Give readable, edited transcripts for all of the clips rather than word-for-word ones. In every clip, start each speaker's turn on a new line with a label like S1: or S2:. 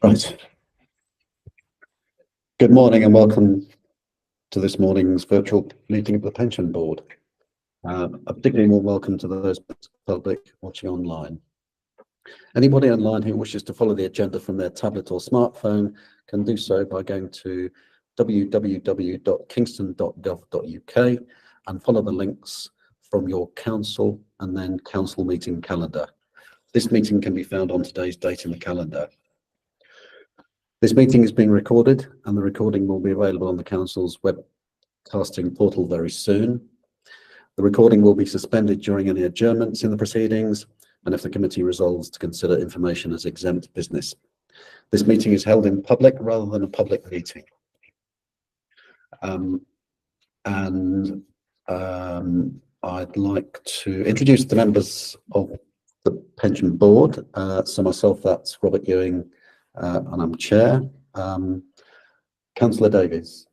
S1: Right. Good morning and welcome to this morning's virtual meeting of the Pension Board. A particularly warm welcome to those public watching online. Anybody online who wishes to follow the agenda from their tablet or smartphone can do so by going to www.kingston.gov.uk and follow the links from your council and then council meeting calendar. This meeting can be found on today's date in the calendar. This meeting is being recorded and the recording will be available on the council's webcasting portal very soon. The recording will be suspended during any adjournments in the proceedings and if the committee resolves to consider information as exempt business. This meeting is held in public rather than a public meeting. I'd like to introduce the members of the Pension Board. So myself, that's Robert Ewing, and I'm Chair. Councillor Davies.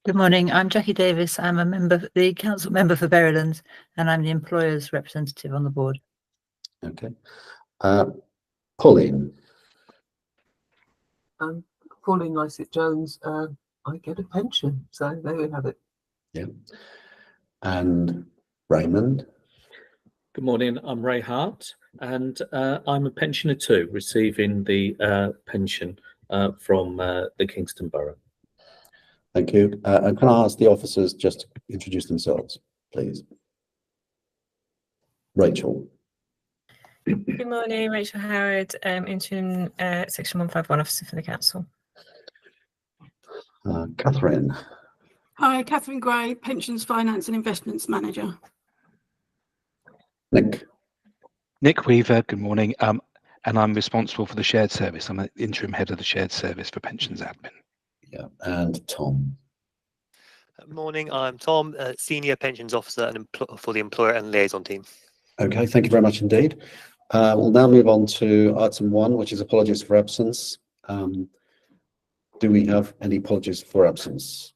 S2: Good morning, I'm Jackie Davis. I'm a member, the council member for Berrylands, and I'm the employer's representative on the board.
S1: Okay. Pauline.
S3: Pauline Lycett-Jones. I get a pension, so there we have it.
S1: Yeah. And Raymond.
S4: Good morning, I'm Ray Hart, and I'm a pensioner too, receiving the pension from the Kingston Borough.
S1: Thank you. And can I ask the officers just to introduce themselves, please? Rachel.
S5: Good morning, Rachel Howard, interim section 151 officer for the council.
S1: Catherine.
S6: Hi, Catherine Gray, Pensions, Finance and Investments Manager.
S7: Nick Weaver, good morning, and I'm responsible for the shared service. I'm the interim head of the shared service for pensions admin.
S1: Yeah, and Tom.
S8: Morning, I'm Tom, senior pensions officer and for the employer and liaison team.
S1: Okay, thank you very much indeed. We'll now move on to item 1, which is apologies for absence. Do we have any apologies for absence?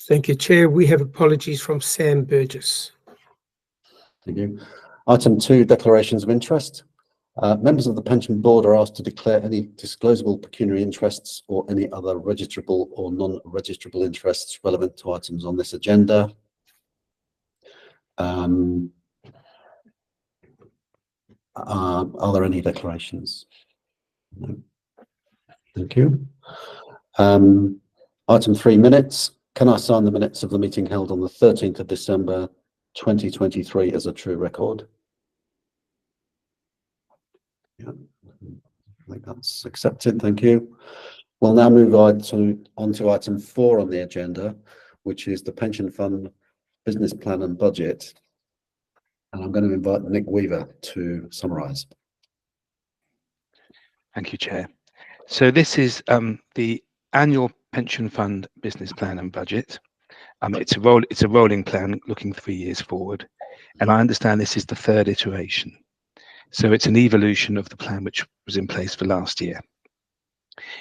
S9: Thank you, Chair. We have apologies from Sam Burgess.
S1: Thank you. Item 2, declarations of interest. Members of the Pension Board are asked to declare any disclosable pecuniary interests or any other registrable or non-registrable interests relevant to items on this agenda. Are there any declarations? No. Thank you. Item 3, minutes. Can I sign the minutes of the meeting held on the 13th of December 2023 as a true record? Yeah, I think that's accepted. Thank you. We'll now move on to item 4 on the agenda, which is the pension fund business plan and budget. And I'm going to invite Nick Weaver to summarise.
S7: Thank you, Chair. So this is the annual pension fund business plan and budget. It's a rolling plan looking 3 years forward, and I understand this is the 3rd iteration. So it's an evolution of the plan which was in place for last year.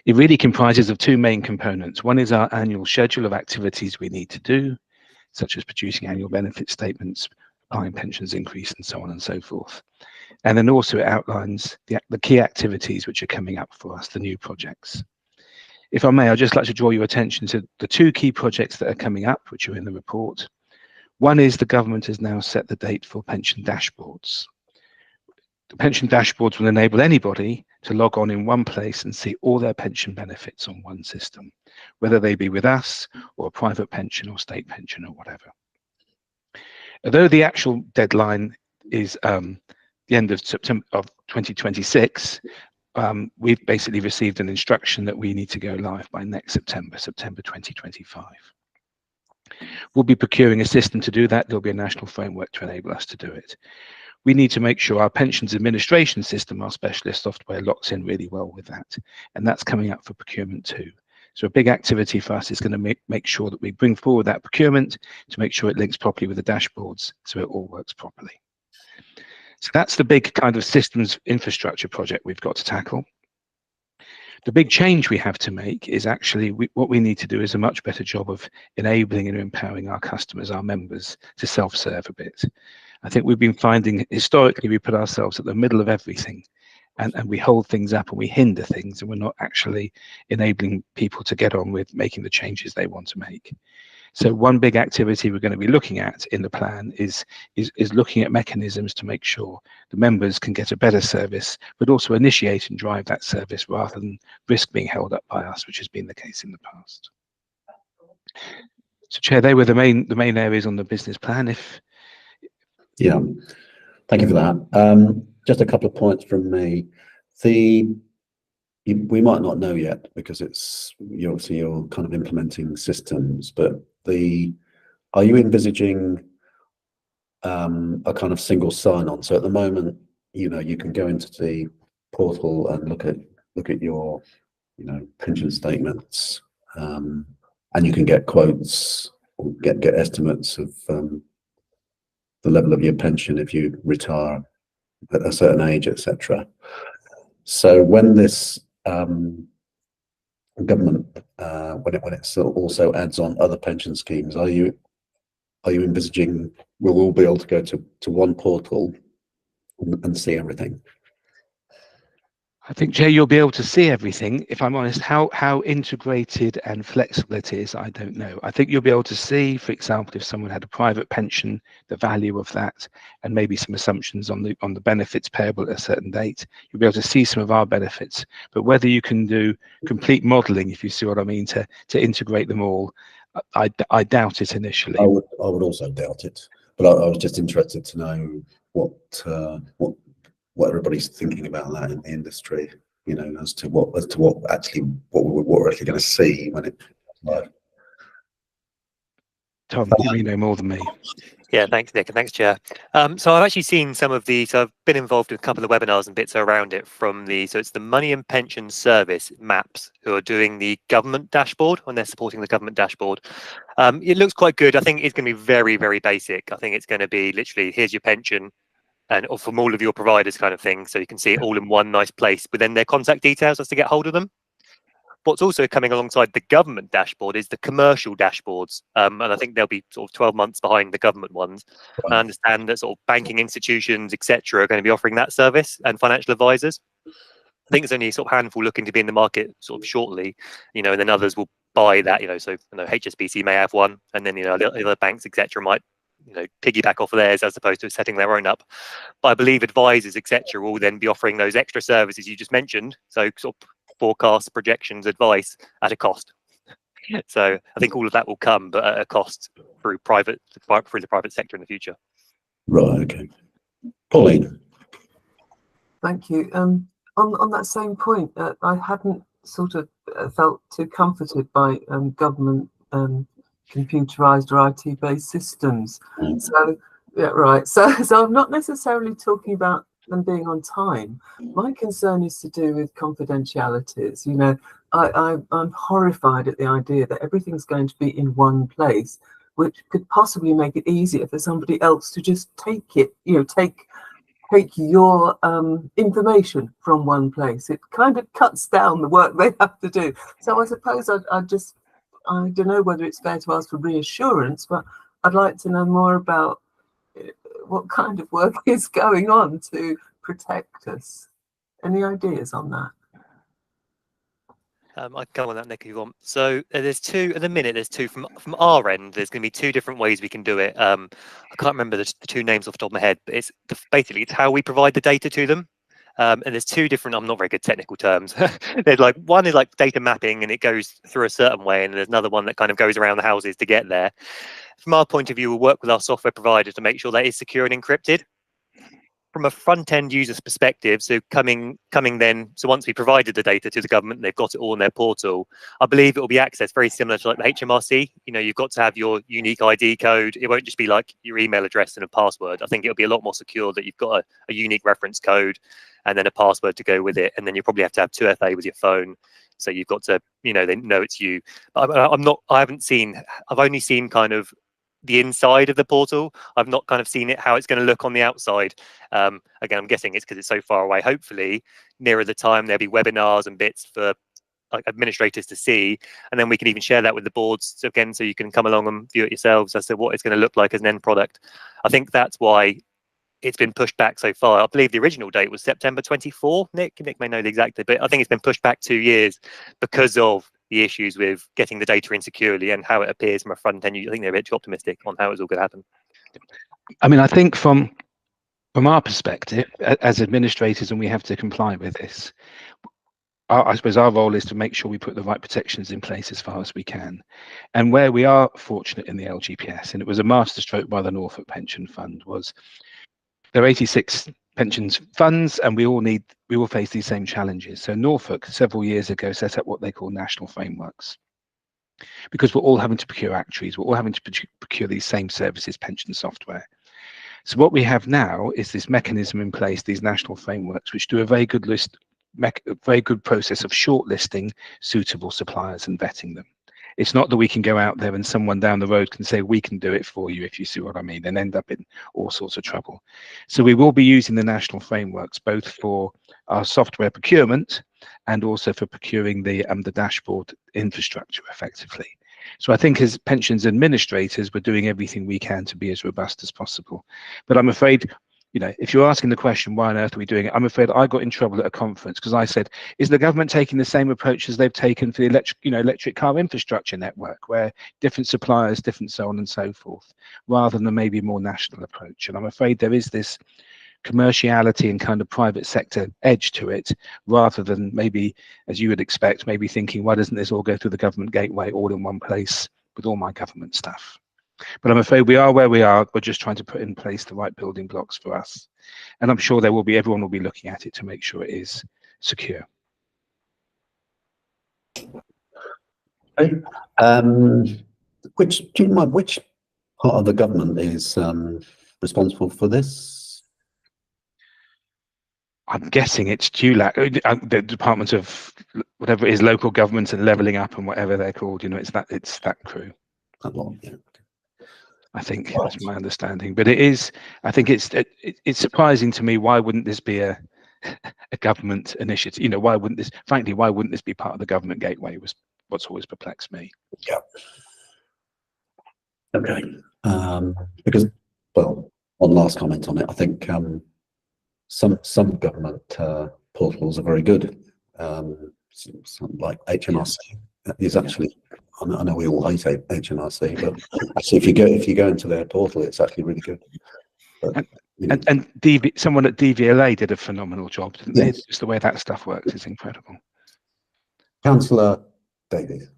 S7: It really comprises of 2 main components. One is our annual schedule of activities we need to do, such as producing annual benefit statements, applying pensions increase, and so on and so forth. And then also it outlines the key activities which are coming up for us, the new projects. If I may, I'd just like to draw your attention to the 2 key projects that are coming up, which are in the report. One is the government has now set the date for pension dashboards. The pension dashboards will enable anybody to log on in one place and see all their pension benefits on one system, whether they be with us or a private pension or state pension or whatever. Although the actual deadline is the end of September of 2026, we've basically received an instruction that we need to go live by next September 2025. We'll be procuring a system to do that. There'll be a national framework to enable us to do it. We need to make sure our pensions administration system, our specialist software, locks in really well with that. And that's coming up for procurement too. So a big activity for us is going to make sure that we bring forward that procurement to make sure it links properly with the dashboards so it all works properly. So that's the big kind of systems infrastructure project we've got to tackle. The big change we have to make is actually what we need to do is a much better job of enabling and empowering our customers, our members, to self-serve a bit. I think we've been finding historically we put ourselves at the middle of everything, and we hold things up and we hinder things, and we're not actually enabling people to get on with making the changes they want to make. So one big activity we're going to be looking at in the plan is looking at mechanisms to make sure the members can get a better service, but also initiate and drive that service rather than risk being held up by us, which has been the case in the past. So, Chair, they were the main areas on the business plan.
S1: Yeah, thank you for that. Just a couple of points from me. We might not know yet because you're kind of implementing systems, but are you envisaging a kind of single sign-on? So at the moment, you can go into the portal and look at your pension statements, and you can get quotes or get estimates of the level of your pension if you retire at a certain age, etc. So when this government, when it also adds on other pension schemes, are you envisaging we'll all be able to go to one portal and see everything?
S7: I think, Jay, you'll be able to see everything. If I'm honest, how integrated and flexible it is, I don't know. I think you'll be able to see, for example, if someone had a private pension, the value of that, and maybe some assumptions on the benefits payable at a certain date. You'll be able to see some of our benefits, but whether you can do complete modelling, if you see what I mean, to integrate them all, I doubt it initially.
S1: I would also doubt it, but I was just interested to know what everybody's thinking about that in the industry, as to what we're actually going to see when it comes live.
S7: Tom, you may know more than me.
S8: Yeah, thanks, Nick, and thanks, Chair. So I've actually seen some of so I've been involved in a couple of webinars and bits around it so it's the Money and Pension Service MAPS who are doing the government dashboard, when they're supporting the government dashboard. It looks quite good. I think it's going to be very, very basic. I think it's going to be literally, here's your pension, and from all of your providers kind of thing. So you can see it all in one nice place, but then their contact details as to get hold of them. What's also coming alongside the government dashboard is the commercial dashboards. And I think they'll be sort of 12 months behind the government ones.
S1: Right.
S8: I understand that sort of banking institutions, etc., are going to be offering that service, and financial advisors. I think there's only a sort of handful looking to be in the market sort of shortly, and then others will buy that, so HSBC may have one, and then, other banks, etc., might piggyback off of theirs as opposed to setting their own up. But I believe advisors, etc., will then be offering those extra services you just mentioned, so sort of forecasts, projections, advice at a cost. So I think all of that will come, but at a cost through the private sector in the future.
S1: Right. Okay. Pauline.
S3: Thank you. On that same point, I hadn't sort of felt too comforted by government computerized or IT-based systems. So yeah, right. So I'm not necessarily talking about them being on time. My concern is to do with confidentialities. I'm horrified at the idea that everything's going to be in one place, which could possibly make it easier for somebody else to just take it, take your information from one place. It kind of cuts down the work they have to do. So I suppose I don't know whether it's fair to ask for reassurance, but I'd like to know more about what kind of work is going on to protect us. Any ideas on that?
S8: I can come on that, Nick, if you want. So there's two at the minute. There's two from our end. There's going to be two different ways we can do it. I can't remember the two names off the top of my head, but it's basically how we provide the data to them. And there's two different, I'm not very good technical terms. There's one is like data mapping, and it goes through a certain way, and there's another one that kind of goes around the houses to get there. From our point of view, we'll work with our software provider to make sure that is secure and encrypted. From a front-end user's perspective, so coming then, so once we provided the data to the government, they've got it all in their portal. I believe it will be accessed very similar to like the HMRC. You've got to have your unique ID code. It won't just be like your email address and a password. I think it'll be a lot more secure that you've got a unique reference code and then a password to go with it. And then you probably have to have 2FA with your phone. So you've got to, they know it's you. But I've only seen kind of the inside of the portal. I've not kind of seen how it's going to look on the outside. Again, I'm guessing it's because it's so far away. Hopefully nearer the time there'll be webinars and bits for like administrators to see, and then we can even share that with the boards again, so you can come along and view it yourselves as to what it's going to look like as an end product. I think that's why it's been pushed back so far. I believe the original date was September 24. Nick may know the exact date, but I think it's been pushed back 2 years because of the issues with getting the data in securely and how it appears from a front end. I think they're a bit too optimistic on how it's all going to happen.
S7: I mean, I think from our perspective as administrators, and we have to comply with this, I suppose our role is to make sure we put the right protections in place as far as we can. And where we are fortunate in the LGPS, and it was a masterstroke by the Norfolk Pension Fund, was there are 86 pensions funds, and we all face these same challenges. So Norfolk several years ago set up what they call national frameworks, because we're all having to procure actuaries, we're all having to procure these same services, pension software. So what we have now is this mechanism in place, these national frameworks, which do a very good process of shortlisting suitable suppliers and vetting them. It's not that we can go out there and someone down the road can say, we can do it for you, if you see what I mean, and end up in all sorts of trouble. So we will be using the national frameworks, both for our software procurement and also for procuring the dashboard infrastructure effectively. So I think as pensions administrators, we're doing everything we can to be as robust as possible. But I'm afraid, if you're asking the question, why on earth are we doing it? I'm afraid I got in trouble at a conference because I said, is the government taking the same approach as they've taken for the electric car infrastructure network, where different suppliers, different so on and so forth, rather than maybe a more national approach? And I'm afraid there is this commerciality and kind of private sector edge to it, rather than maybe, as you would expect, maybe thinking, why doesn't this all go through the government gateway all in one place with all my government stuff? But I'm afraid we are where we are. We're just trying to put in place the right building blocks for us. And I'm sure everyone will be looking at it to make sure it is secure.
S1: Okay. Do you mind which part of the government is responsible for this?
S7: I'm guessing it's DULAC, the Department of whatever it is, local government and levelling up and whatever they're called. It's that crew.
S1: That lot, yeah.
S7: I think that's my understanding. But I think it's surprising to me. Why wouldn't this be a government initiative? Why wouldn't this be part of the government gateway? Was what's always perplexed me.
S1: Yeah. Okay. Because, well, one last comment on it. I think some government portals are very good. Something like HMRC is actually. I know we all hate HMRC, but actually, if you go into their portal, it's actually really good. But,
S7: someone at DVLA did a phenomenal job, didn't they?
S1: Yes.
S7: Just the way that stuff works is incredible.
S1: Councillor Davies.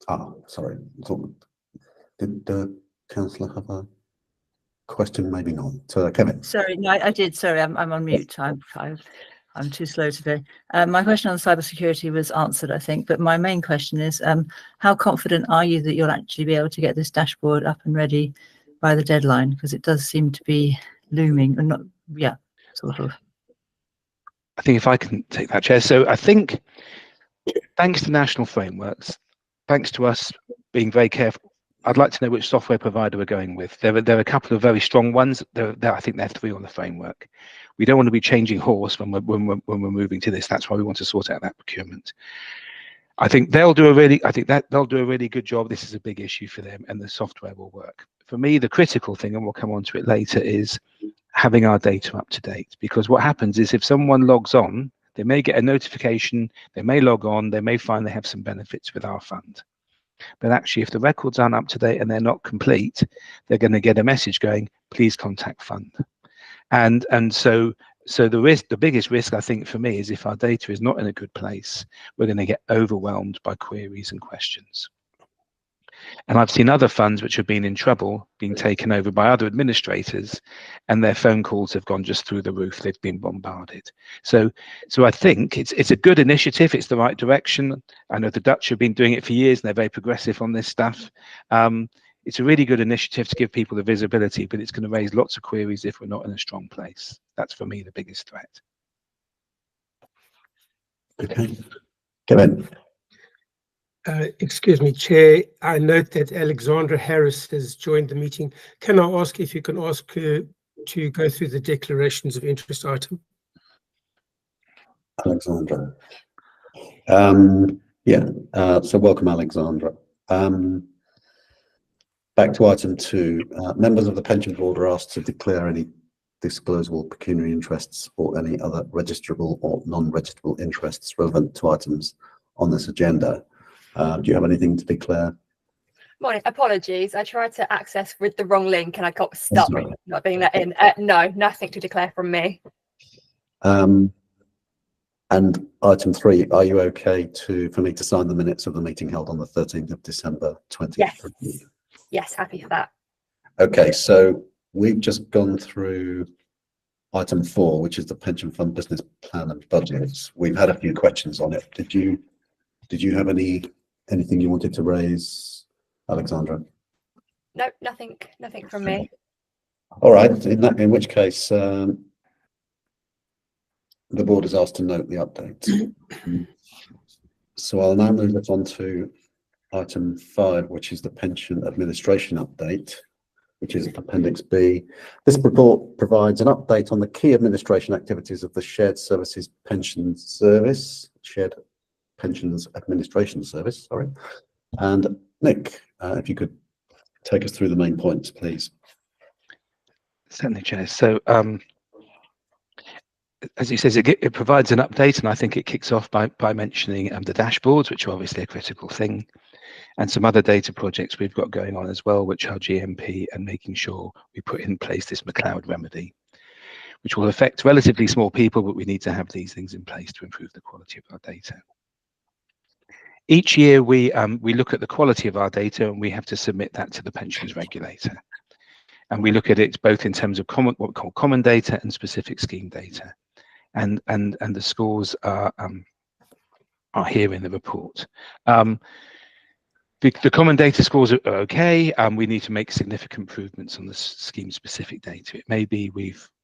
S1: Oh, sorry. Did the councillor have a question? Maybe not. Kevin.
S2: Sorry, no, I did. Sorry, I'm on mute. I'm too slow today. My question on cybersecurity was answered, I think, but my main question is, how confident are you that you'll actually be able to get this dashboard up and ready by the deadline? Because it does seem to be looming, and not, yeah, sort of.
S7: I think if I can take that, Chair. So I think, thanks to national frameworks, thanks to us being very careful, I'd like to know which software provider we're going with. There are a couple of very strong ones. I think there are 3 on the framework. We don't want to be changing horse when we're moving to this. That's why we want to sort out that procurement. I think they'll do a really good job. This is a big issue for them, and the software will work. For me, the critical thing, and we'll come on to it later, is having our data up to date. Because what happens is, if someone logs on, they may get a notification, they may log on, they may find they have some benefits with our fund. But actually, if the records aren't up to date and they're not complete, they're going to get a message going, please contact fund. And so the biggest risk, I think, for me, is if our data is not in a good place, we're going to get overwhelmed by queries and questions. And I've seen other funds which have been in trouble, being taken over by other administrators, and their phone calls have gone just through the roof. They've been bombarded. So I think it's a good initiative. It's the right direction. I know the Dutch have been doing it for years, and they're very progressive on this stuff. It's a really good initiative to give people the visibility, but it's going to raise lots of queries if we're not in a strong place. That's, for me, the biggest threat.
S1: Okay. Kevin.
S9: Excuse me, Chair. I note that Alexandra Harris has joined the meeting. Can I ask if you can ask her to go through the declarations of interest item?
S1: Alexandra. Yeah. So welcome, Alexandra. Back to item 2. Members of the pension board are asked to declare any disclosable pecuniary interests or any other registrable or non-registrable interests relevant to items on this agenda. Do you have anything to declare?
S10: Morning. Apologies. I tried to access with the wrong link and I got stuck
S1: Sorry.
S10: not being let in. No, nothing to declare from me.
S1: And item 3, are you okay for me to sign the minutes of the meeting held on the 13th of December 2020?
S10: Yes. Yes, happy for that.
S1: Okay, so we've just gone through item 4, which is the pension fund business plan and budgets. We've had a few questions on it. Did you have anything you wanted to raise, Alexandra?
S10: No, nothing from me.
S1: All right, in which case the board is asked to note the update. So I'll now move us on to item 5, which is the pension administration update, which is Appendix B. This report provides an update on the key administration activities of the Shared Services Pension Service, Shared Pensions Administration Service, sorry. And Nick, if you could take us through the main points, please.
S7: Certainly, Chair. So, as he says, it provides an update, and I think it kicks off by mentioning the dashboards, which are obviously a critical thing, and some other data projects we've got going on as well, which are GMP and making sure we put in place this McLeod remedy, which will affect relatively small people, but we need to have these things in place to improve the quality of our data. Each year we look at the quality of our data, and we have to submit that to the pensions regulator. And we look at it both in terms of what we call common data and specific scheme data. And the scores are here in the report. The common data scores are okay. We need to make significant improvements on the scheme-specific data. It may be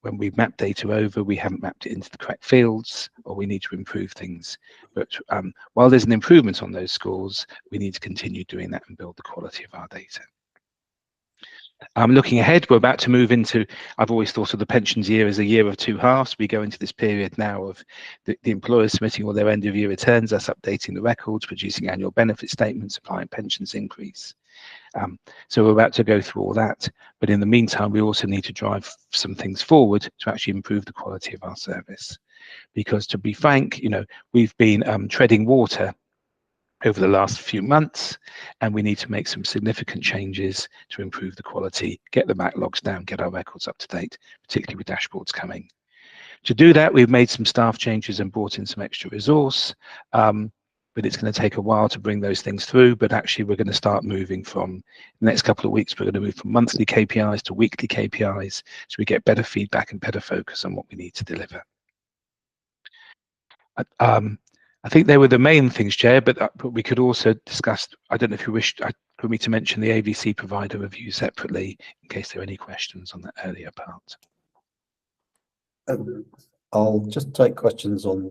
S7: when we've mapped data over, we haven't mapped it into the correct fields, or we need to improve things. But while there's an improvement on those scores, we need to continue doing that and build the quality of our data. Looking ahead, we're about to move into, I've always thought of the pensions year as a year of 2 halves. We go into this period now of the employers submitting all their end of year returns, us updating the records, producing annual benefit statements, applying pensions increase. So we're about to go through all that. But in the meantime, we also need to drive some things forward to actually improve the quality of our service. Because to be frank, we've been treading water over the last few months, and we need to make some significant changes to improve the quality, get the backlogs down, get our records up to date, particularly with dashboards coming. To do that, we've made some staff changes and brought in some extra resource, but it's going to take a while to bring those things through. But actually, we're going to start moving from the next couple of weeks, we're going to move from monthly KPIs to weekly KPIs, so we get better feedback and better focus on what we need to deliver. I think they were the main things, Chair, but we could also discuss, I don't know if you wish for me to mention the AVC provider review separately, in case there are any questions on that earlier part.
S1: I'll just take questions on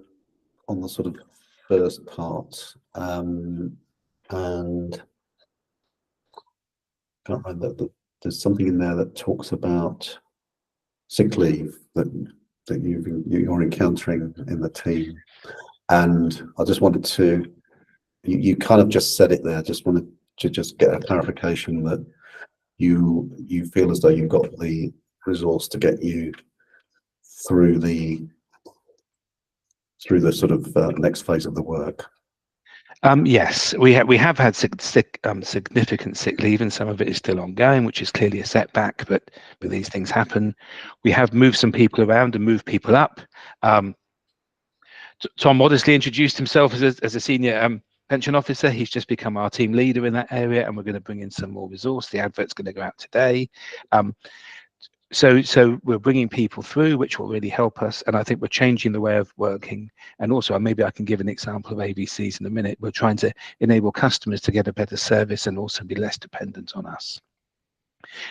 S1: the sort of first part. And I can't remember that there's something in there that talks about sick leave that you're encountering in the team. And I just wanted to, you kind of just said it there, just wanted to just get a clarification that you feel as though you've got the resource to get you through the sort of next phase of the work.
S7: Yes, we have had significant sick leave, and some of it is still ongoing, which is clearly a setback, but these things happen. We have moved some people around and moved people up. Tom modestly introduced himself as a senior pension officer. He's just become our team leader in that area, and we're going to bring in some more resource. The advert's going to go out today. So we're bringing people through, which will really help us, and I think we're changing the way of working. And also, maybe I can give an example of AVCs in a minute. We're trying to enable customers to get a better service and also be less dependent on us.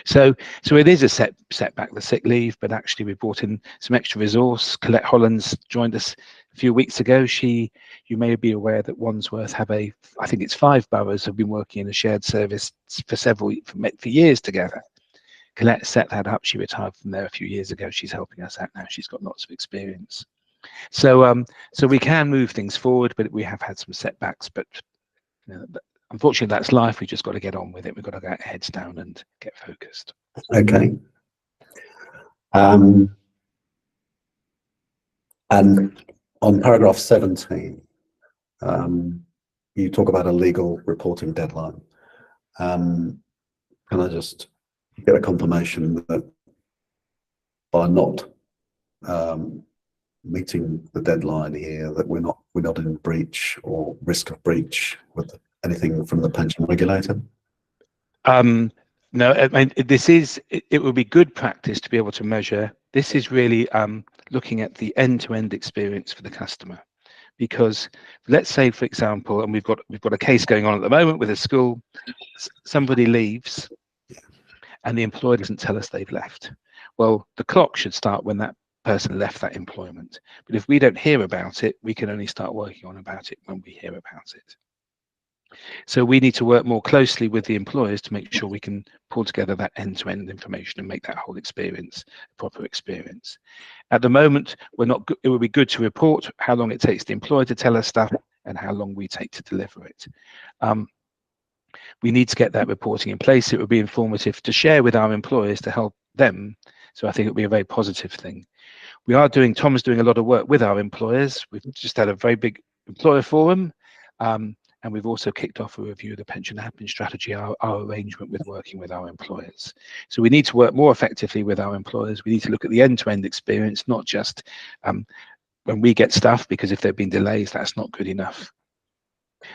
S7: So it is a setback, the sick leave, but actually we brought in some extra resource. Colette Hollands joined us a few weeks ago. You may be aware that Wandsworth I think it's 5 boroughs have been working in a shared service for years together. Colette set that up. She retired from there a few years ago. She's helping us out now. She's got lots of experience. So we can move things forward, but we have had some setbacks. But unfortunately, that's life. We just got to get on with it. We've got to get our heads down and get focused.
S1: Okay. And on paragraph 17, you talk about a legal reporting deadline. Can I just get a confirmation that by not meeting the deadline here, that we're not in breach or risk of breach with anything from the pension regulator?
S7: No, I mean, it would be good practice to be able to measure. This is really looking at the end-to-end experience for the customer. Because let's say, for example, and we've got a case going on at the moment with a school, somebody leaves and the employer doesn't tell us they've left. Well, the clock should start when that person left that employment. But if we don't hear about it, we can only start working on about it when we hear about it. So we need to work more closely with the employers to make sure we can pull together that end-to-end information and make that whole experience a proper experience. At the moment, it would be good to report how long it takes the employer to tell us stuff and how long we take to deliver it. We need to get that reporting in place. It would be informative to share with our employers to help them. So I think it would be a very positive thing. Tom's doing a lot of work with our employers. We've just had a very big employer forum. And we've also kicked off a review of the pension admin strategy, our arrangement with working with our employers. So we need to work more effectively with our employers. We need to look at the end-to-end experience, not just when we get stuff, because if there have been delays, that's not good enough.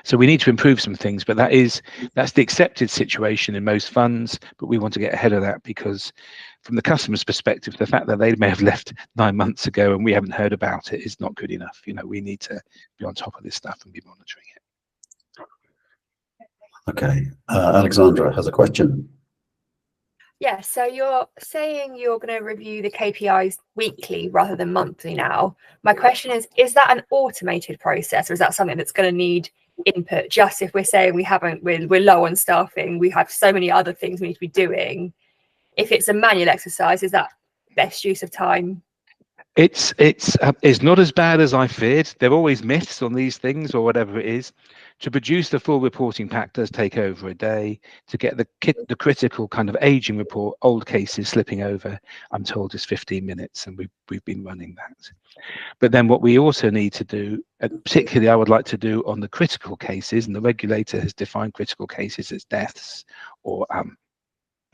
S7: So we need to improve some things, but that's the accepted situation in most funds, but we want to get ahead of that, because from the customer's perspective, the fact that they may have left 9 months ago and we haven't heard about it is not good enough. We need to be on top of this stuff and be monitoring it.
S1: Okay, Alexandra has a question.
S10: Yeah, so you're saying you're going to review the KPIs weekly rather than monthly now. My question is that an automated process, or is that something that's going to need input? Just if we're saying we're low on staffing, we have so many other things we need to be doing. If it's a manual exercise, is that best use of time?
S7: It's not as bad as I feared. There are always myths on these things, or whatever it is. To produce the full reporting pack does take over a day. To get the critical kind of aging report, old cases slipping over, I'm told is 15 minutes, and we've been running that. But then what we also need to do, particularly I would like to do on the critical cases, and the regulator has defined critical cases as deaths or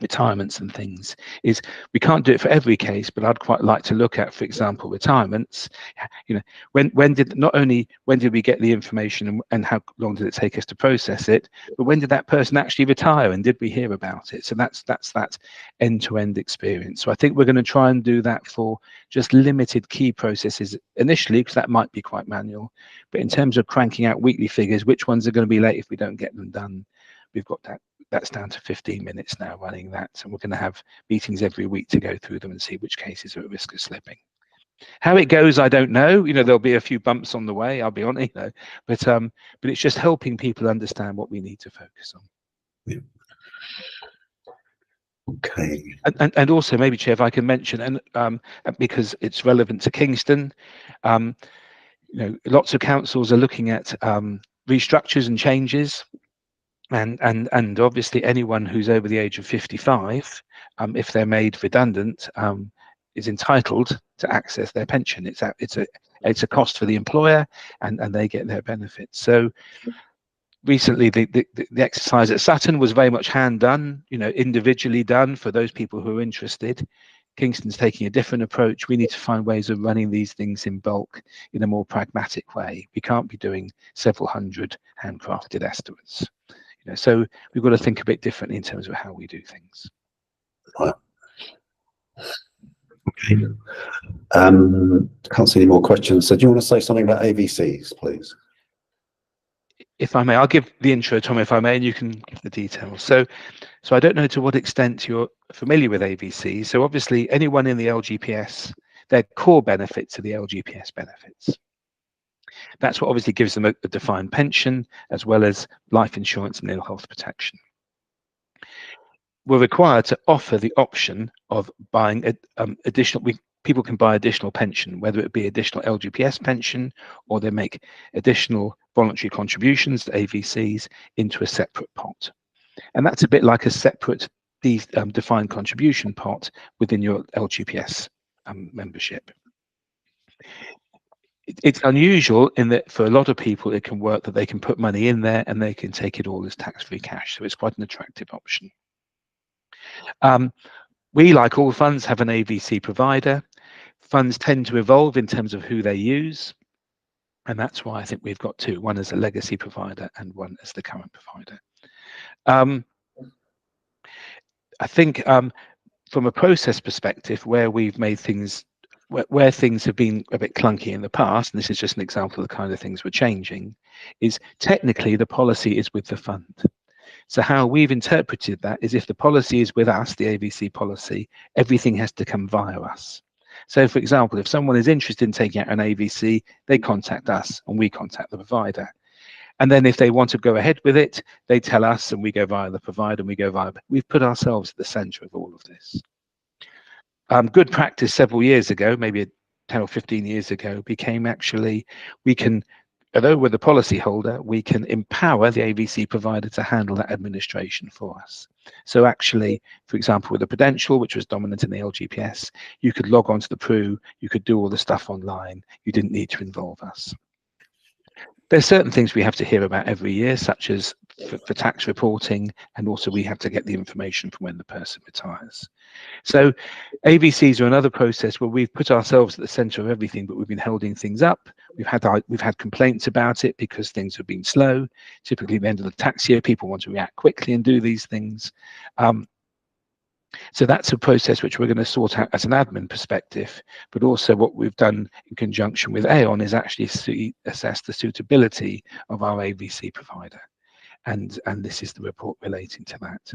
S7: retirements and things, is we can't do it for every case, but I'd quite like to look at, for example, retirements. When did we get the information, and how long did it take us to process it? But when did that person actually retire, and did we hear about it? So that's that end-to-end experience. So I think we're going to try and do that for just limited key processes initially, because that might be quite manual. But in terms of cranking out weekly figures, which ones are going to be late if we don't get them done, we've got that. That's down to 15 minutes now running that. So we're going to have meetings every week to go through them and see which cases are at risk of slipping. How it goes, I don't know. There'll be a few bumps on the way, I'll be honest, but it's just helping people understand what we need to focus on.
S1: Yeah. Okay.
S7: And also, maybe, Chair, if I can mention, and because it's relevant to Kingston, lots of councils are looking at restructures and changes. And obviously anyone who's over the age of 55, if they're made redundant, is entitled to access their pension. It's a cost for the employer, and they get their benefits. So recently the exercise at Sutton was very much hand done, individually done for those people who are interested. Kingston's taking a different approach. We need to find ways of running these things in bulk in a more pragmatic way. We can't be doing several hundred handcrafted estimates. So we've got to think a bit differently in terms of how we do things.
S1: Right. Okay. Can't see any more questions. So do you want to say something about AVCs, please?
S7: If I may, I'll give the intro, Tom, if I may, and you can give the details. So I don't know to what extent you're familiar with AVCs. So obviously anyone in the LGPS, their core benefits are the LGPS benefits. That's what obviously gives them a defined pension, as well as life insurance and ill health protection. We're required to offer the option of buying additional. People can buy additional pension, whether it be additional LGPS pension, or they make additional voluntary contributions, AVCs, into a separate pot. And that's a bit like a separate defined contribution pot within your LGPS membership. It's unusual in that for a lot of people it can work that they can put money in there and they can take it all as tax-free cash. So it's quite an attractive option. We, like all funds, have an AVC provider. Funds tend to evolve in terms of who they use. And that's why I think we've got two, one as a legacy provider and one as the current provider. I think from a process perspective, where we've made things, where things have been a bit clunky in the past, and this is just an example of the kind of things we're changing, is technically the policy is with the fund. So how we've interpreted that is if the policy is with us, the AVC policy, everything has to come via us. So for example, if someone is interested in taking out an AVC, they contact us and we contact the provider. And then if they want to go ahead with it, they tell us and we go via the provider and we go via, we've put ourselves at the center of all of this. Good practice several years ago, maybe 10 or 15 years ago, became actually, we can, although we're the policy holder, we can empower the AVC provider to handle that administration for us. So actually, for example, with the Prudential, which was dominant in the LGPS, you could log on to the PRU, you could do all the stuff online, you didn't need to involve us. There's certain things we have to hear about every year, such as for tax reporting, and also we have to get the information from when the person retires. So AVCs are another process where we've put ourselves at the center of everything, but we've been holding things up. We've had complaints about it because things have been slow. Typically at the end of the tax year, people want to react quickly and do these things. So that's a process which we're going to sort out as an admin perspective, but also what we've done in conjunction with Aon is actually assess the suitability of our AVC provider. And this is the report relating to that.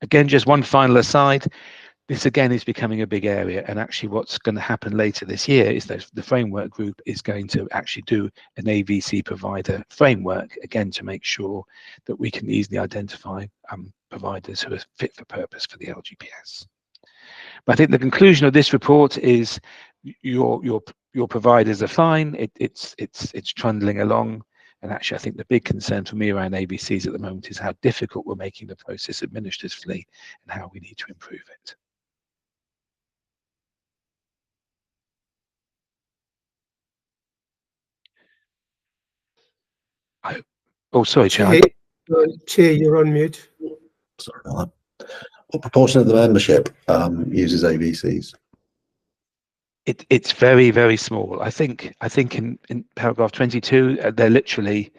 S7: Again, just one final aside, this again is becoming a big area, and actually what's going to happen later this year is that the framework group is going to actually do an AVC provider framework, again, to make sure that we can easily identify providers who are fit for purpose for the LGPS. But I think the conclusion of this report is your providers are fine, it's trundling along. And actually, I think the big concern for me around AVCs at the moment is how difficult we're making the process administratively and how we need to improve it. Oh, sorry, Chair.
S9: Chair, you're on mute.
S1: Sorry about that. What proportion of the membership uses AVCs?
S7: It's very, very small. I think in paragraph 22, they're literally,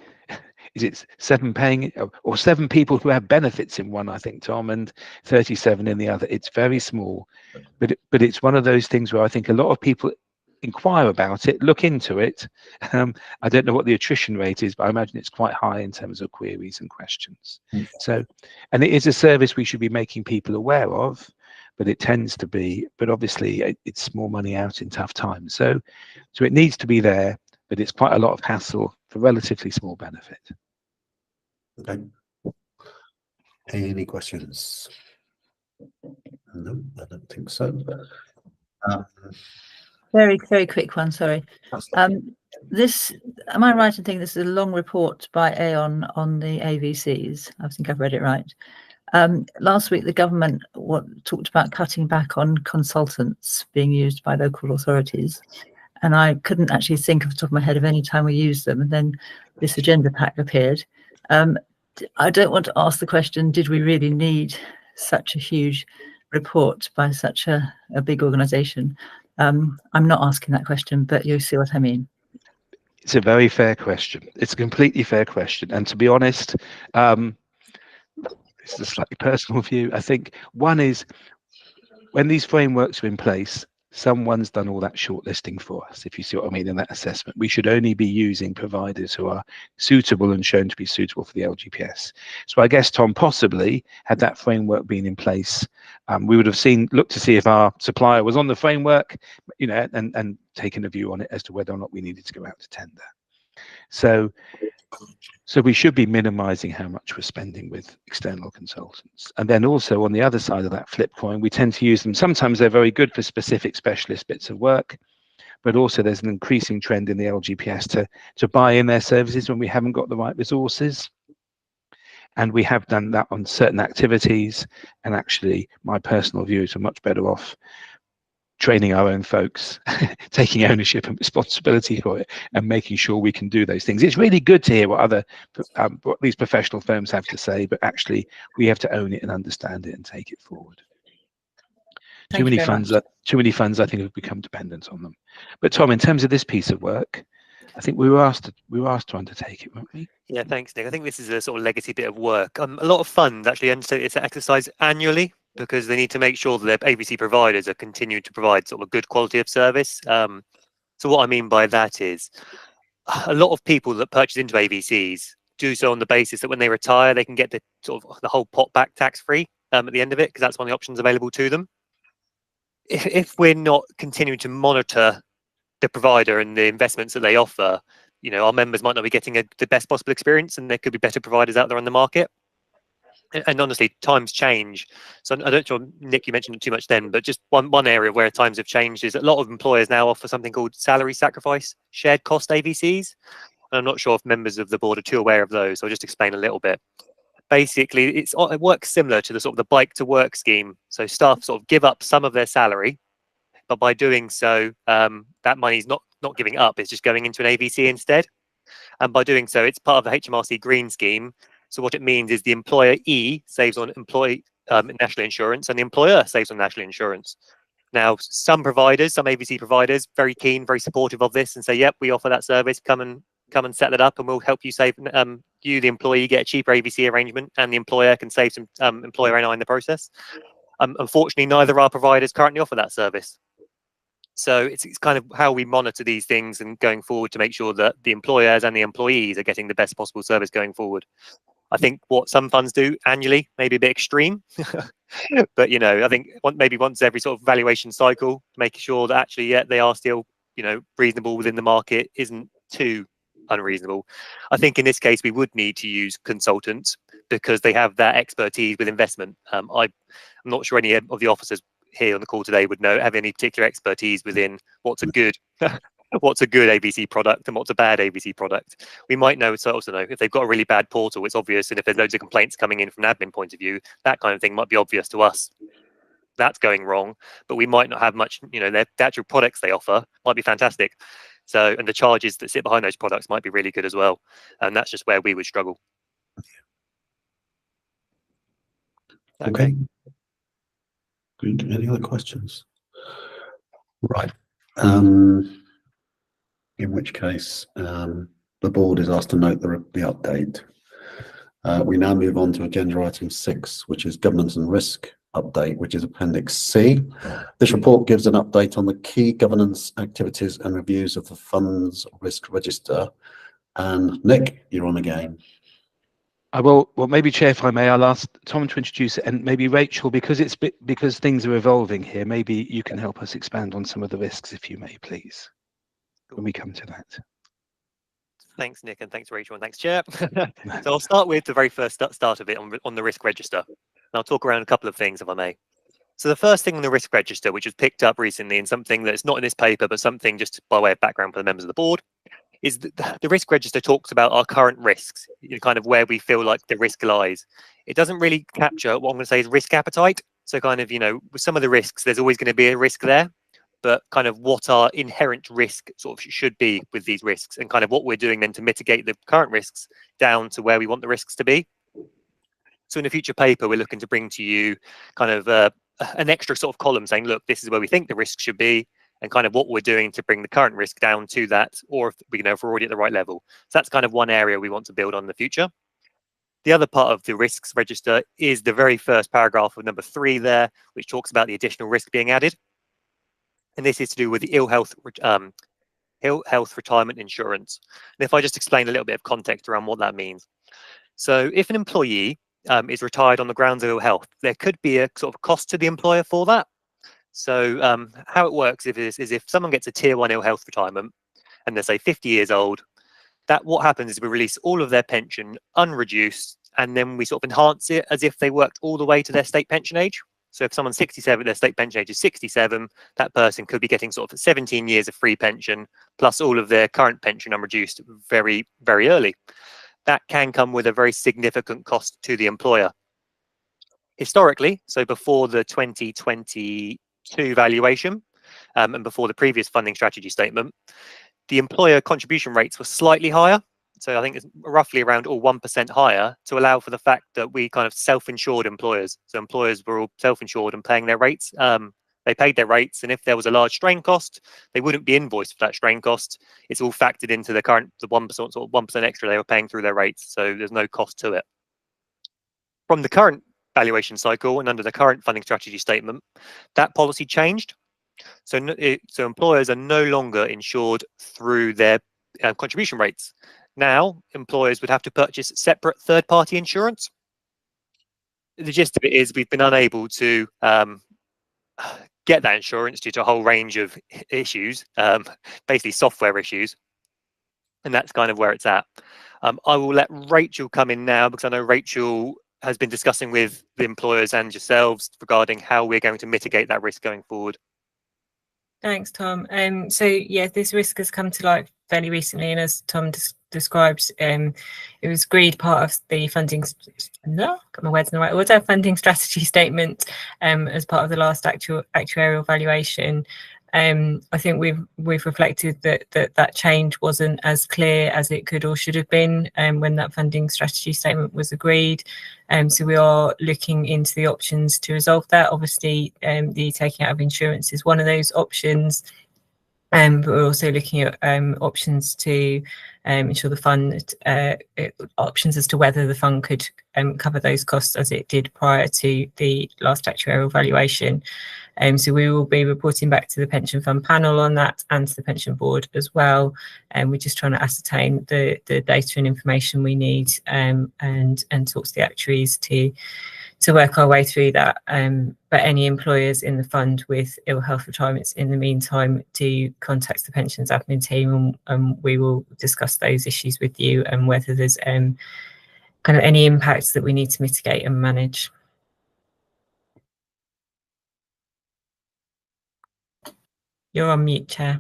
S7: is it 7 paying or 7 people who have benefits in one, I think, Tom, and 37 in the other. It's very small, but it's one of those things where I think a lot of people inquire about it, look into it. I don't know what the attrition rate is, but I imagine it's quite high in terms of queries and questions. So, and it is a service we should be making people aware of, but it tends to be, but obviously it's more money out in tough times. So it needs to be there, but it's quite a lot of hassle for relatively small benefit.
S1: Okay. Any questions? No, I don't think so.
S2: Very, very quick one, sorry. This, am I right in thinking this is a long report by Aon on the AVCs? I think I've read it right. Last week, the government talked about cutting back on consultants being used by local authorities. And I couldn't actually think off the top of my head of any time we used them. And then this agenda pack appeared. I don't want to ask the question, did we really need such a huge report by such a big organisation? I'm not asking that question, but you see what I mean.
S7: It's a very fair question. It's a completely fair question. And to be honest, this is a slightly personal view. I think one is when these frameworks are in place, someone's done all that shortlisting for us, if you see what I mean, in that assessment. We should only be using providers who are suitable and shown to be suitable for the LGPS. So I guess, Tom, possibly, had that framework been in place, we would have looked to see if our supplier was on the framework, you know, and taken a view on it as to whether or not we needed to go out to tender. So we should be minimizing how much we're spending with external consultants. And then also on the other side of that flip coin, we tend to use them. Sometimes they're very good for specific specialist bits of work, but also there's an increasing trend in the LGPS to buy in their services when we haven't got the right resources. And we have done that on certain activities. And actually, my personal view is we're much better off training our own folks, taking ownership and responsibility for it, and making sure we can do those things. It's really good to hear what what these professional firms have to say, but actually we have to own it and understand it and take it forward. Too many funds, I think, have become dependent on them. But Tom, in terms of this piece of work, I think we were asked to undertake it, weren't we?
S8: Yeah, thanks, Nick. I think this is a sort of legacy bit of work. A lot of funds actually undertake this exercise annually because they need to make sure that their AVC providers are continuing to provide sort of a good quality of service. So what I mean by that is a lot of people that purchase into AVCs do so on the basis that when they retire, they can get the sort of the whole pot back tax-free at the end of it, because that's one of the options available to them. If we're not continuing to monitor the provider and the investments that they offer, our members might not be getting the best possible experience, and there could be better providers out there on the market. And honestly, times change. So I don't know, Nick, you mentioned it too much then, but just one area where times have changed is a lot of employers now offer something called salary sacrifice shared cost AVCs. And I'm not sure if members of the board are too aware of those, so I'll just explain a little bit. Basically, it works similar to the sort of the bike to work scheme. So staff sort of give up some of their salary, but by doing so, that money's not giving up, it's just going into an AVC instead. And by doing so, it's part of the HMRC Green scheme. So what it means is the employee saves on employee national insurance, and the employer saves on national insurance. Now, some providers, some AVC providers, very keen, very supportive of this, and say, "Yep, we offer that service. Come and set that up, and we'll help you save. You, the employee, get a cheaper AVC arrangement, and the employer can save some employer NI in the process." Unfortunately, neither of our providers currently offer that service. So it's kind of how we monitor these things and going forward to make sure that the employers and the employees are getting the best possible service going forward. I think what some funds do annually may be a bit extreme, but I think maybe once every sort of valuation cycle, making sure that actually, yeah, they are still, reasonable within the market isn't too unreasonable. I think in this case, we would need to use consultants because they have that expertise with investment. I'm not sure any of the officers here on the call today would have any particular expertise within what's a good AVC product and what's a bad AVC product. We might also know if they've got a really bad portal, it's obvious, and if there's loads of complaints coming in from an admin point of view, that kind of thing might be obvious to us. That's going wrong, but we might not have much, the actual products they offer might be fantastic. So, and the charges that sit behind those products might be really good as well. And that's just where we would struggle.
S1: Okay. Good. Any other questions? Right. In which case, the board is asked to note the update. We now move on to agenda item 6, which is governance and risk update, which is Appendix C. This report gives an update on the key governance activities and reviews of the fund's risk register. And Nick, you're on again.
S7: I will. Well, maybe, Chair, if I may, I'll ask Tom to introduce it, and maybe Rachel, because things are evolving here. Maybe you can help us expand on some of the risks, if you may, please, when we come to that.
S8: Thanks, Nick, and thanks, Rachel, and thanks, Chair. So I'll start with the very first start of it on the risk register. And I'll talk around a couple of things, if I may. So the first thing on the risk register, which was picked up recently in something that's not in this paper, but something just by way of background for the members of the board, is the risk register talks about our current risks, kind of where we feel like the risk lies. It doesn't really capture what I'm going to say is risk appetite. So kind of, with some of the risks, there's always going to be a risk there, but kind of what our inherent risk sort of should be with these risks, and kind of what we're doing then to mitigate the current risks down to where we want the risks to be. So in a future paper, we're looking to bring to you kind of an extra sort of column saying, look, this is where we think the risk should be, and kind of what we're doing to bring the current risk down to that, or if we're already at the right level. So that's kind of one area we want to build on in the future. The other part of the risks register is the very first paragraph of number 3 there, which talks about the additional risk being added. And this is to do with the ill health retirement insurance. And if I just explain a little bit of context around what that means. So if an employee is retired on the grounds of ill health, there could be a sort of cost to the employer for that. So how it works is if someone gets a tier 1 ill health retirement and they're say 50 years old, that what happens is we release all of their pension unreduced, and then we sort of enhance it as if they worked all the way to their state pension age. So if someone's 67, their state pension age is 67, that person could be getting sort of 17 years of free pension, plus all of their current pension unreduced very, very early. That can come with a very significant cost to the employer. Historically, so before the 2022 valuation and before the previous funding strategy statement, the employer contribution rates were slightly higher. So I think it's roughly around 1% higher to allow for the fact that we kind of self-insured employers. So employers were all self-insured and paying their rates. They paid their rates, and if there was a large strain cost, they wouldn't be invoiced for that strain cost. It's all factored into the 1% sort of 1% extra they were paying through their rates. So there's no cost to it. From the current valuation cycle and under the current funding strategy statement, that policy changed. So employers are no longer insured through their contribution rates. Now, employers would have to purchase separate third-party insurance. The gist of it is we've been unable to get that insurance due to a whole range of issues, basically software issues, and that's kind of where it's at. I will let Rachel come in now because I know Rachel has been discussing with the employers and yourselves regarding how we're going to mitigate that risk going forward.
S5: Thanks, Tom. So yeah, this risk has come to light fairly recently, and as Tom described, it was agreed part of the funding. No, got my words in the right order. Funding strategy statement as part of the last actuarial valuation. I think we've reflected that change wasn't as clear as it could or should have been when that funding strategy statement was agreed. So we are looking into the options to resolve that. Obviously, the taking out of insurance is one of those options. But we're also looking at options to ensure the fund, options as to whether the fund could cover those costs as it did prior to the last actuarial valuation. So we will be reporting back to the pension fund panel on that and to the pension board as well. And we're just trying to ascertain the data and information we need and talk to the actuaries to work our way through that. But any employers in the fund with ill health retirements in the meantime do contact the pensions admin team, and we will discuss those issues with you and whether there's kind of any impacts that we need to mitigate and manage. You're on mute, Chair.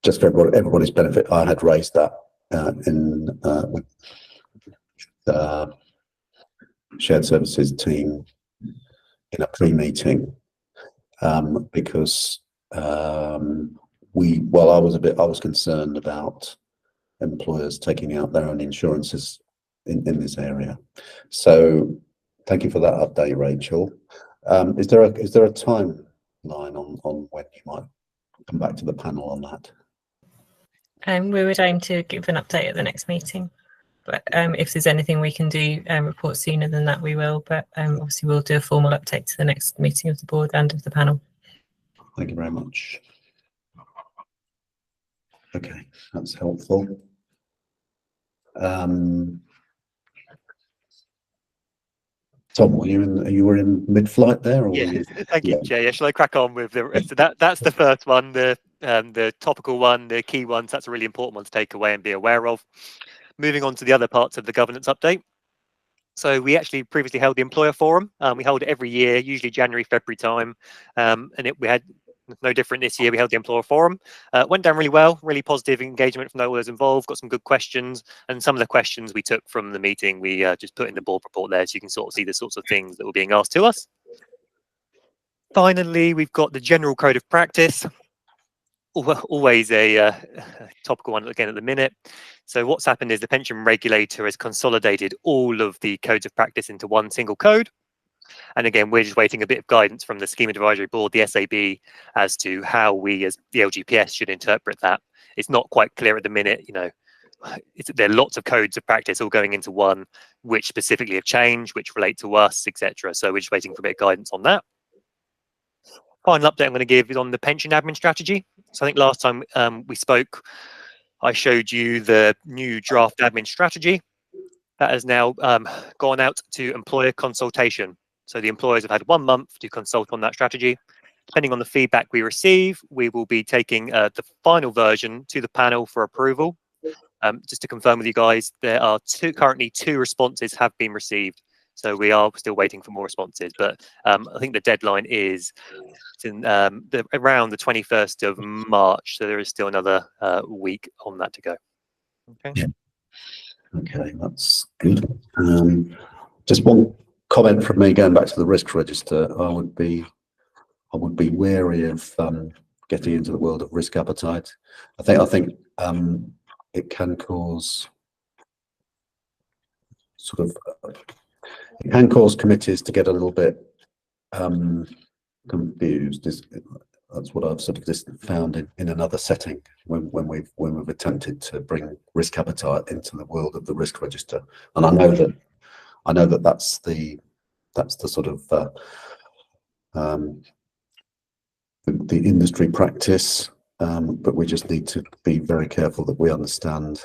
S1: Just for everybody's benefit, I had raised that with the shared services team in a pre-meeting because I was concerned about employers taking out their own insurances in this area. So thank you for that update, Rachel. Is there a timeline on when you might come back to the panel on that?
S5: We would aim to give an update at the next meeting, but if there's anything we can do, report sooner than that, we will. But obviously, we'll do a formal update to the next meeting of the board and of the panel.
S1: Thank you very much. Okay, that's helpful. Tom, you were in mid-flight there, or
S8: yeah, thank you, Chair. Yeah, shall I crack on with the rest? So that's the first one, the topical one, the key ones. That's a really important one to take away and be aware of. Moving on to the other parts of the governance update. So we actually previously held the employer forum. We hold it every year, usually January, February time, and we had no different this year. We held the employer forum. Went down really well, really positive engagement from all those involved. Got some good questions, and some of the questions we took from the meeting we just put in the board report there, so you can sort of see the sorts of things that were being asked to us. Finally, we've got the general code of practice. Always a topical one again at the minute. So what's happened is the pension regulator has consolidated all of the codes of practice into one single code. And again, we're just waiting a bit of guidance from the Scheme Advisory Board, the SAB, as to how we as the LGPS should interpret that. It's not quite clear at the minute, there are lots of codes of practice all going into one, which specifically have changed, which relate to us, etc. So we're just waiting for a bit of guidance on that. Final update I'm going to give is on the pension admin strategy. So I think last time we spoke, I showed you the new draft admin strategy that has now gone out to employer consultation. So the employers have had 1 month to consult on that strategy. Depending on the feedback we receive, we will be taking the final version to the panel for approval. Just to confirm with you guys, there are currently two responses have been received. So we are still waiting for more responses, but I think the deadline is around the 21st of March. So there is still another week on that to go. Okay.
S1: Yeah. Okay, that's good. Just one comment from me going back to the risk register. I would be wary of getting into the world of risk appetite. I think it can cause it can cause committees to get a little bit confused. That's what I've sort of just found in another setting when we've attempted to bring risk appetite into the world of the risk register. And I know that that's the sort of the industry practice, but we just need to be very careful that we understand,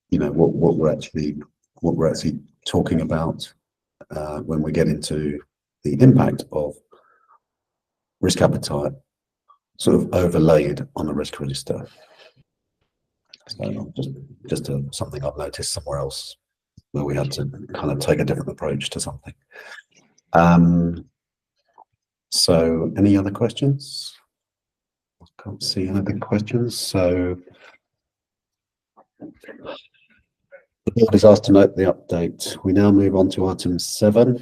S1: you know, what we're actually talking about when we get into the impact of risk appetite sort of overlaid on a risk register. So just something I've noticed somewhere else where we had to kind of take a different approach to something. So any other questions? I can't see any other questions. So the board is asked to note the update. We now move on to item 7,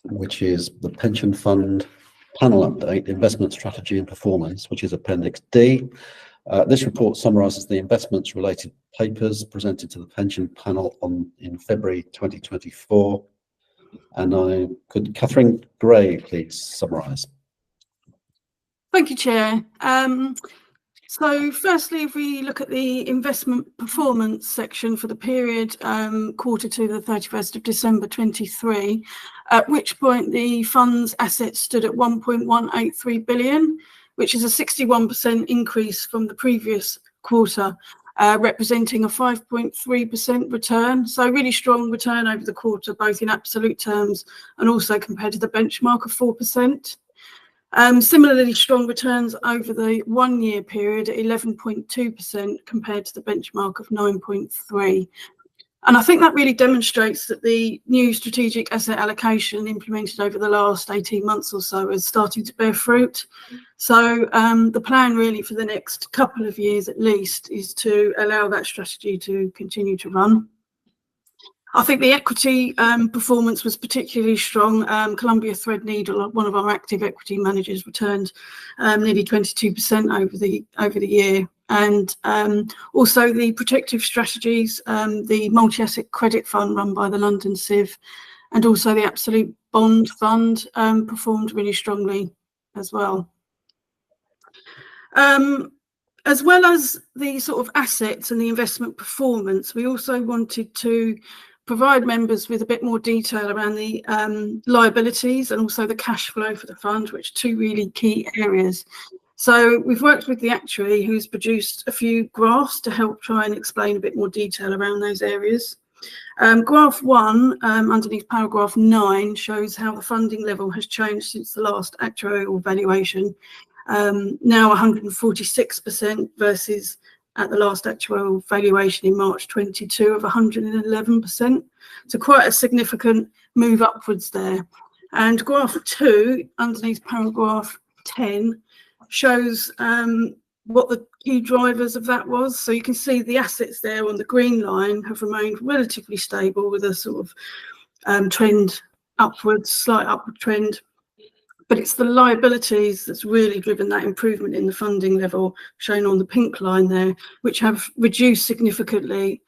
S1: which is the pension fund panel update, investment strategy and performance, which is Appendix D. This report summarises the investments related papers presented to the pension panel in February 2024. And could Catherine Gray please summarise?
S6: Thank you, Chair. So firstly, if we look at the investment performance section for the period quarter to the 31st of December 23, at which point the fund's assets stood at 1.183 billion, which is a 61% increase from the previous quarter, representing a 5.3% return. So really strong return over the quarter, both in absolute terms and also compared to the benchmark of 4%. Similarly strong returns over the 1 year period at 11.2% compared to the benchmark of 9.3%. And I think that really demonstrates that the new strategic asset allocation implemented over the last 18 months or so is starting to bear fruit. So the plan really for the next couple of years at least is to allow that strategy to continue to run. I think the equity performance was particularly strong. Columbia Threadneedle, one of our active equity managers, returned nearly 22% over the year. And also the protective strategies, the multi-asset credit fund run by the London Civ, and also the absolute bond fund performed really strongly as well. As well as the sort of assets and the investment performance, we also wanted to provide members with a bit more detail around the liabilities and also the cash flow for the fund, which are two really key areas. So we've worked with the actuary who's produced a few graphs to help try and explain a bit more detail around those areas. Graph 1, underneath paragraph 9, shows how the funding level has changed since the last actuarial valuation. Now 146% versus at the last actual valuation in March 22 of 111%. So quite a significant move upwards there. And graph 2, underneath paragraph 10, shows what the key drivers of that was. So you can see the assets there on the green line have remained relatively stable with a sort of trend upwards, slight upward trend. But it's the liabilities that's really driven that improvement in the funding level, shown on the pink line there, which have reduced significantly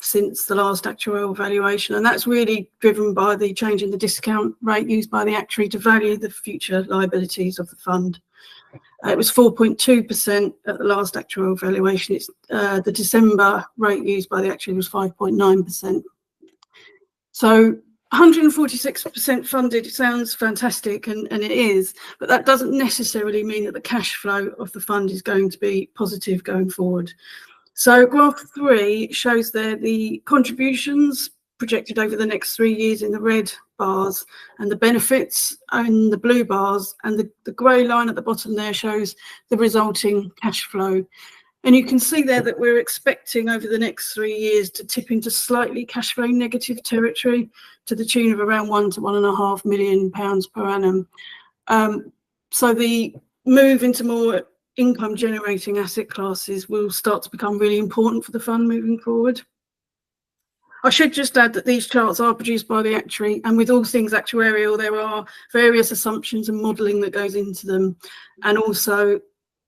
S6: since the last actuarial valuation. And that's really driven by the change in the discount rate used by the actuary to value the future liabilities of the fund. It was 4.2% at the last actuarial valuation. It's the December rate used by the actuary was 5.9%. So 146% funded sounds fantastic, and it is, but that doesn't necessarily mean that the cash flow of the fund is going to be positive going forward. So graph 3 shows there the contributions projected over the next 3 years in the red bars, and the benefits in the blue bars, and the grey line at the bottom there shows the resulting cash flow. And you can see there that we're expecting over the next 3 years to tip into slightly cash flow negative territory to the tune of around £1 to £1.5 million per annum. So the move into more income generating asset classes will start to become really important for the fund moving forward. I should just add that these charts are produced by the actuary, and with all things actuarial, there are various assumptions and modelling that goes into them, and also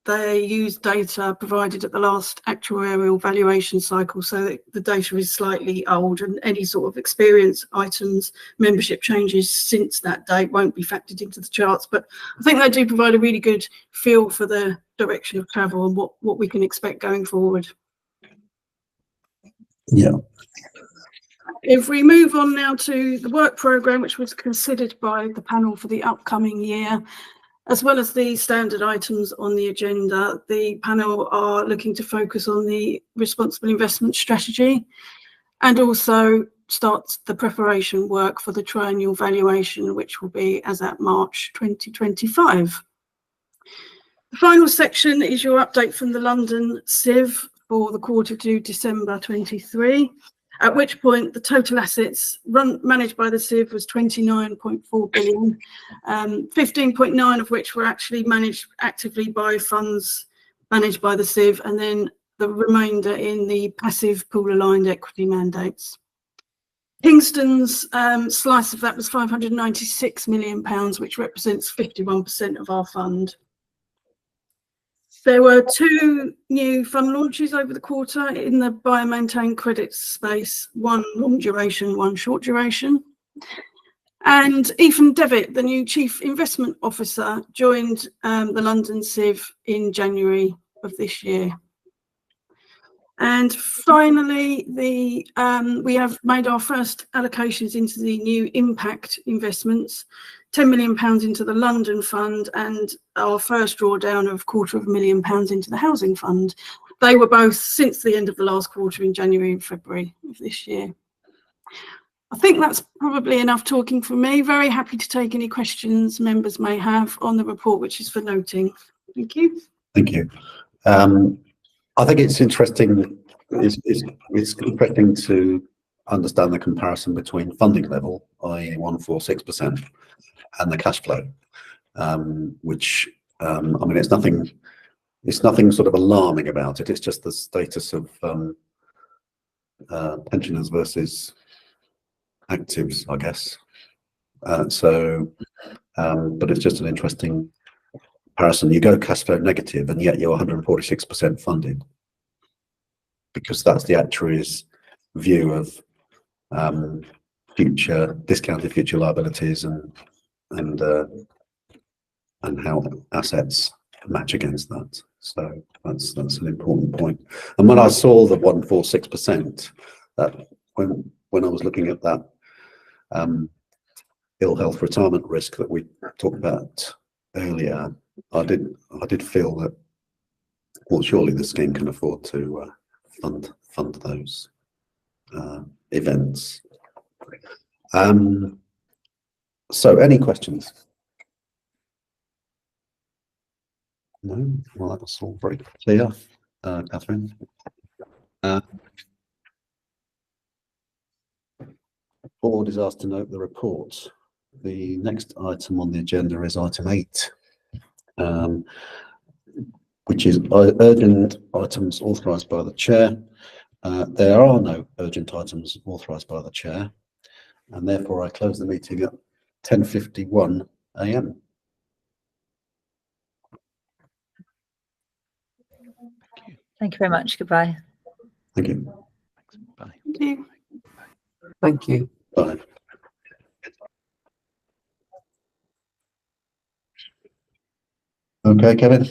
S6: they use data provided at the last actuarial valuation cycle, so that the data is slightly old, and any sort of experience items, membership changes since that date won't be factored into the charts. But I think they do provide a really good feel for the direction of travel and what we can expect going forward.
S1: Yeah.
S6: If we move on now to the work programme, which was considered by the panel for the upcoming year, as well as the standard items on the agenda, the panel are looking to focus on the responsible investment strategy and also start the preparation work for the triennial valuation, which will be as at March 2025. The final section is your update from the London CIV for the quarter to December 23, at which point the total assets managed by the CIV was 29.4 billion, 15.9 of which were actually managed actively by funds managed by the CIV, and then the remainder in the passive pool aligned equity mandates. Kingston's slice of that was £596 million, which represents 51% of our fund. There were 2 new fund launches over the quarter in the buy and maintain credit space, one long duration, one short duration. And Ethan Devitt, the new Chief Investment Officer, joined the London CIV in January of this year. And finally, we have made our first allocations into the new impact investments, £10 million into the London fund and our first drawdown of £250,000 into the housing fund. They were both since the end of the last quarter in January and February of this year. I think that's probably enough talking from me. Very happy to take any questions members may have on the report, which is for noting. Thank you.
S1: Thank you. I think it's interesting. It's interesting to understand the comparison between funding level, i.e. 146%, and the cash flow, which I mean, it's nothing sort of alarming about it. It's just the status of pensioners versus actives, I guess. But it's just an interesting comparison. You go cash flow negative, and yet you're 146% funded, because that's the actuary's view of future discounted future liabilities and how assets match against that. So that's an important point. And when I saw the 146%, that when I was looking at that ill health retirement risk that we talked about earlier, I did feel that, well, surely the scheme can afford to fund those events. So any questions? No? Well, that was all very clear, Catherine. Board is asked to note the report. The next item on the agenda is item 8, which is urgent items authorised by the chair. There are no urgent items authorised by the chair, and therefore I close the meeting at 10:51 AM.
S2: Thank you very much. Goodbye.
S1: Thank you.
S7: Bye.
S6: Thank you.
S3: Thank you.
S1: Bye. Okay, Kevin.